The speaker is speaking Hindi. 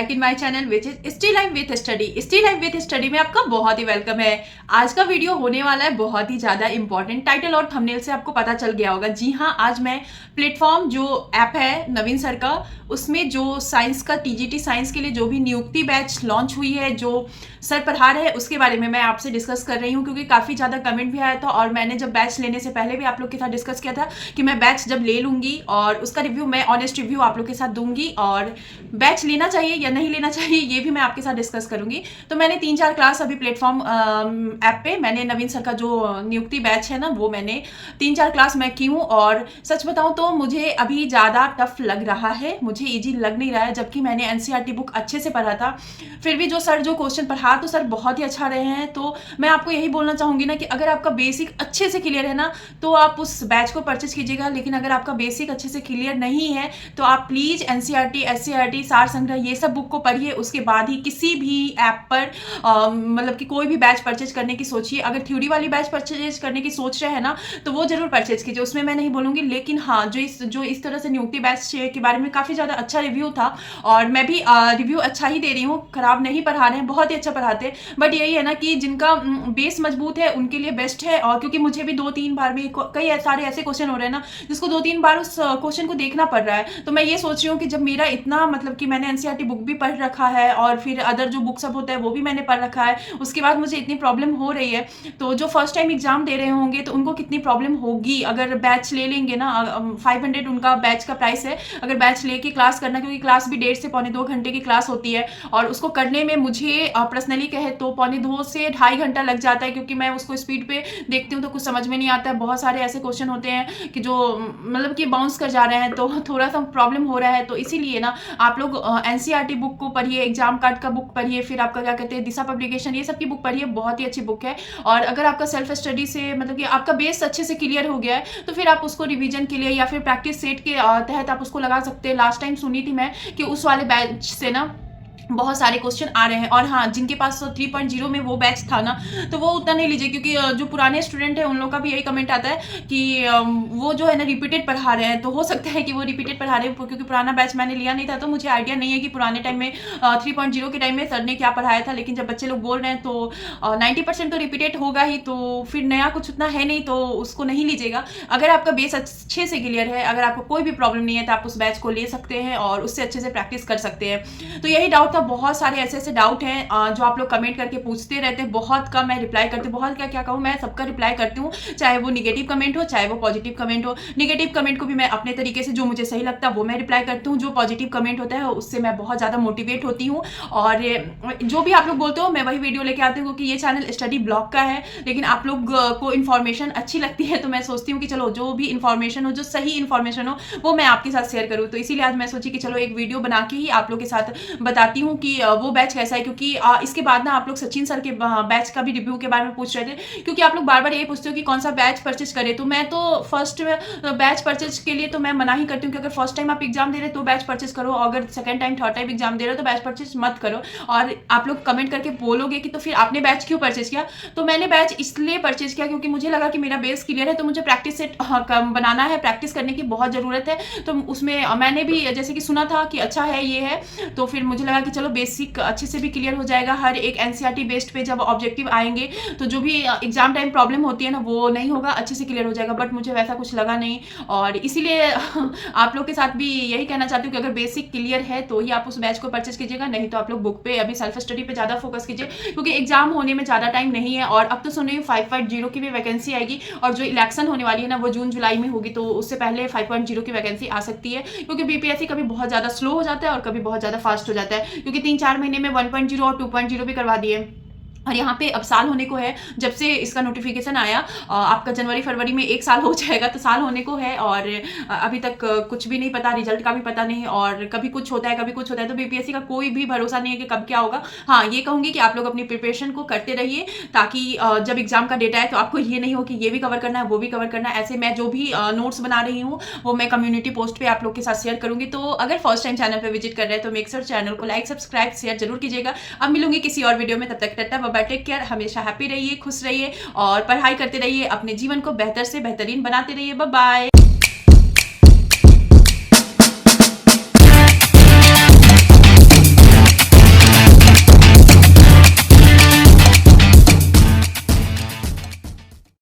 Back in my channel which is still life with study. Still life with study में आपका बहुत ही वेलकम है। आज का वीडियो होने वाला है बहुत ही ज़्यादा इंपॉर्टेंट। टाइटल और थंबनेल से आपको पता चल गया होगा। जी हाँ, आज मैं प्लेटफॉर्म जो ऐप है नवीन सर का, उसमें जो साइंस का टीजीटी साइंस के लिए जो भी नियुक्ति बैच लॉन्च हुई है, जो सर पढ़ा रहे हैं, उसके बारे में मैं आपसे डिस्कस कर रही हूँ, क्योंकि काफ़ी ज़्यादा कमेंट भी आया था और मैंने जब बैच लेने से पहले भी आप लोग के साथ डिस्कस किया था कि मैं बैच जब ले लूँगी और उसका रिव्यू, मैं ऑनेस्ट रिव्यू आप लोग के साथ दूंगी और बैच लेना चाहिए या नहीं लेना चाहिए ये भी मैं आपके साथ डिस्कस करूंगी। तो मैंने 3-4 क्लास अभी प्लेटफॉर्म ऐप पे मैंने नवीन सर का जो नियुक्ति बैच है ना, वो मैंने 3-4 क्लास मैं की हूँ और सच बताऊं तो मुझे अभी ज़्यादा टफ लग रहा है, मुझे ईजी लग नहीं रहा है। जबकि मैंने एनसीईआरटी बुक अच्छे से पढ़ा था, फिर भी जो सर जो क्वेश्चन पढ़ा तो सर बहुत ही अच्छा रहे हैं। तो मैं आपको यही बोलना चाहूँगी ना कि अगर आपका बेसिक अच्छे से क्लियर है ना, तो आप उस बैच को परचेज कीजिएगा। लेकिन अगर आपका बेसिक अच्छे से क्लियर नहीं है तो आप प्लीज़ एनसीईआरटी, एससीईआरटी, सार संग्रह, ये सब बुक को पढ़िए। उसके बाद ही किसी भी ऐप पर मतलब कि कोई भी बैच परचेज करने की सोचिए। अगर थ्योरी वाली बैच परचेज करने की सोच रहे हैं ना, तो वो जरूर परचेज कीजिए, उसमें मैं नहीं बोलूँगी। लेकिन हाँ, जो इस तरह से नियुक्ति बैच के बारे में काफ़ी ज़्यादा अच्छा रिव्यू था और मैं भी रिव्यू अच्छा ही दे रही हूँ, खराब नहीं पढ़ा रहे हैं, बहुत ही अच्छा पढ़ाते हैं। बट यही है ना कि जिनका बेस मजबूत है उनके लिए बेस्ट है। और क्योंकि मुझे भी 2-3 बार में कई सारे ऐसे क्वेश्चन हो रहे हैं ना, जिसको 2-3 बार उस क्वेश्चन को देखना पड़ रहा है। तो मैं ये सोच रही हूँ कि जब मेरा इतना मतलब कि मैंने एनसीईआरटी बुक भी पढ़ रखा है और फिर अदर जो बुक सब होता है वो भी मैंने पढ़ रखा है, उसके बाद मुझे इतनी प्रॉब्लम हो रही है, तो जो फर्स्ट टाइम एग्जाम दे रहे होंगे तो उनको कितनी प्रॉब्लम होगी अगर बैच ले लेंगे ना। 500 उनका बैच का प्राइस है, अगर बैच लेके क्लास करना, क्योंकि क्लास भी 1.5 से पौने 2 घंटे की क्लास होती है और उसको करने में मुझे पर्सनली कहे तो पौने 2 से 2.5 घंटा लग जाता है, क्योंकि मैं उसको स्पीड पे देखती हूँ तो कुछ समझ में नहीं आता है। बहुत सारे ऐसे क्वेश्चन होते हैं कि जो मतलब कि बाउंस कर जा रहे हैं, तो थोड़ा सा प्रॉब्लम हो रहा है। तो इसीलिए ना आप लोग एनसीईआरटी बुक को पढ़िए, एग्जाम कार्ड का बुक पढ़िए, फिर आपका क्या कहते हैं दिशा पब्लिकेशन, ये सब की बुक पढ़िए, बहुत ही अच्छी बुक है। और अगर आपका सेल्फ स्टडी से मतलब कि आपका बेस अच्छे से क्लियर हो गया है तो फिर आप उसको रिवीजन के लिए या फिर प्रैक्टिस सेट के तहत आप उसको लगा सकते हैं। लास्ट टाइम सुनी थी मैं कि उस वाले बैच से ना बहुत सारे क्वेश्चन आ रहे हैं। और हाँ, जिनके पास 3.0 में वो बैच था ना, तो वो उतना नहीं लीजिए, क्योंकि जो पुराने स्टूडेंट हैं उन लोग का भी यही कमेंट आता है कि वो जो है ना रिपीटेड पढ़ा रहे हैं। तो हो सकता है कि वो रिपीटेड पढ़ा रहे हैं, क्योंकि पुराना बैच मैंने लिया नहीं था तो मुझे आइडिया नहीं है कि पुराने टाइम में 3.0 के टाइम में सर ने क्या पढ़ाया था। लेकिन जब बच्चे लोग बोल रहे हैं तो 90% तो रिपीटेड होगा ही, तो फिर नया कुछ उतना है नहीं, तो उसको नहीं लीजिएगा। अगर आपका बेस अच्छे से क्लियर है, अगर आपको कोई भी प्रॉब्लम नहीं है, तो आप उस बैच को ले सकते हैं और उससे अच्छे से प्रैक्टिस कर सकते हैं। तो यही डाउट था। बहुत सारे ऐसे डाउट हैं जो आप लोग कमेंट करके पूछते रहते हैं, बहुत कम मैं रिप्लाई करती हूँ, बहुत क्या कहूँ, मैं सबका रिप्लाई करती हूँ, चाहे वो निगेटिव कमेंट हो चाहे वो पॉजिटिव कमेंट हो। निगेटिव कमेंट को भी मैं अपने तरीके से जो मुझे सही लगता है वो मैं रिप्लाई करती हूँ, जो पॉजिटिव कमेंट होता है उससे मैं बहुत ज़्यादा मोटिवेट होती हूँ। और जो भी आप लोग बोलते हो मैं वही वीडियो लेके आती हूँ, क्योंकि ये चैनल स्टडी ब्लॉग का है। लेकिन आप लोग को इन्फॉर्मेशन अच्छी लगती है तो मैं सोचती हूँ कि चलो जो भी इन्फॉर्मेशन हो, जो सही इन्फॉर्मेशन हो, वो मैं आपके साथ शेयर करूँ। तो इसीलिए आज मैं सोची कि चलो एक वीडियो बना के ही आप लोग के साथ बताती हूँ कि वो बैच कैसा है। क्योंकि इसके बाद ना आप लोग सचिन सर के बैच का भी रिव्यू के बारे में पूछ रहे थे, क्योंकि आप लोग बार बार यही पूछते हो कि कौन सा बैच परचेज करें। तो मैं तो फर्स्ट बैच परचेज के लिए तो मैं मना ही करती हूँ कि अगर फर्स्ट टाइम आप एग्जाम दे रहे हो तो बैच परचेज करो, अगर second time third time exam दे रहे हो तो बैच परचेज मत करो। और आप लोग कमेंट करके बोलोगे कि तो फिर आपने बैच क्यों परचेज किया, तो मैंने बैच इसलिए परचेज किया क्योंकि मुझे लगा कि मेरा बेस क्लियर है, तो मुझे प्रैक्टिस सेट बनाना है, प्रैक्टिस करने की बहुत ज़रूरत है। तो उसमें मैंने भी जैसे कि सुना था कि अच्छा है ये है, तो फिर मुझे लगा कि चलो बेसिक अच्छे से भी क्लियर हो जाएगा। हर एक एनसीईआरटी बेस्ड पे जब ऑब्जेक्टिव आएंगे तो जो भी एग्जाम टाइम प्रॉब्लम होती है ना, वो नहीं होगा, अच्छे से क्लियर हो जाएगा। बट मुझे वैसा कुछ लगा नहीं, और इसीलिए आप लोग के साथ भी यही कहना चाहती हूँ कि अगर बेसिक क्लियर है तो ही आप उस बैच को परचेज कीजिएगा, नहीं तो आप लोग बुक पे अभी सेल्फ स्टडी पे ज़्यादा फोकस कीजिए, क्योंकि एग्जाम होने में ज़्यादा टाइम नहीं है। और अब तो सुन रही हूँ 5.0 की भी वैकेंसी आएगी, और जो इलेक्शन होने वाली है ना वो जून जुलाई में होगी, तो उससे पहले 5.0 की वैकेंसी आ सकती है। क्योंकि बीपीएससी कभी बहुत ज़्यादा स्लो हो जाता है और कभी बहुत ज़्यादा फास्ट हो जाता है, क्योंकि 3-4 महीने में 1.0 और 2.0 भी करवा दिए। और यहाँ पे अब साल होने को है, जब से इसका नोटिफिकेशन आया आपका जनवरी फरवरी में 1 साल हो जाएगा, तो साल होने को है। और अभी तक कुछ भी नहीं पता, रिजल्ट का भी पता नहीं, और कभी कुछ होता है कभी कुछ होता है, तो बीपीएससी का कोई भी भरोसा नहीं है कि कब क्या होगा। हाँ, ये कहूँगी कि आप लोग अपनी प्रिपरेशन को करते रहिए, ताकि जब एग्जाम का डेटा है तो आपको ये नहीं हो कि ये भी कवर करना है वो भी कवर करना है। ऐसे मैं जो भी नोट्स बना रही हूँ वो मैं कम्युनिटी पोस्ट पे आप लोग के साथ शेयर करूँगी। तो अगर फर्स्ट टाइम चैनल पर विजिट कर रहे हैं तो मेक श्योर चैनल को लाइक सब्सक्राइब शेयर जरूर कीजिएगा। अब मिलूंगी किसी और वीडियो में, तब तक tata bye bye, take care, हमेशा हैप्पी रहिए, खुश रहिए और पढ़ाई करते रहिए, अपने जीवन को बेहतर से बेहतरीन बनाते रहिए। Bye bye.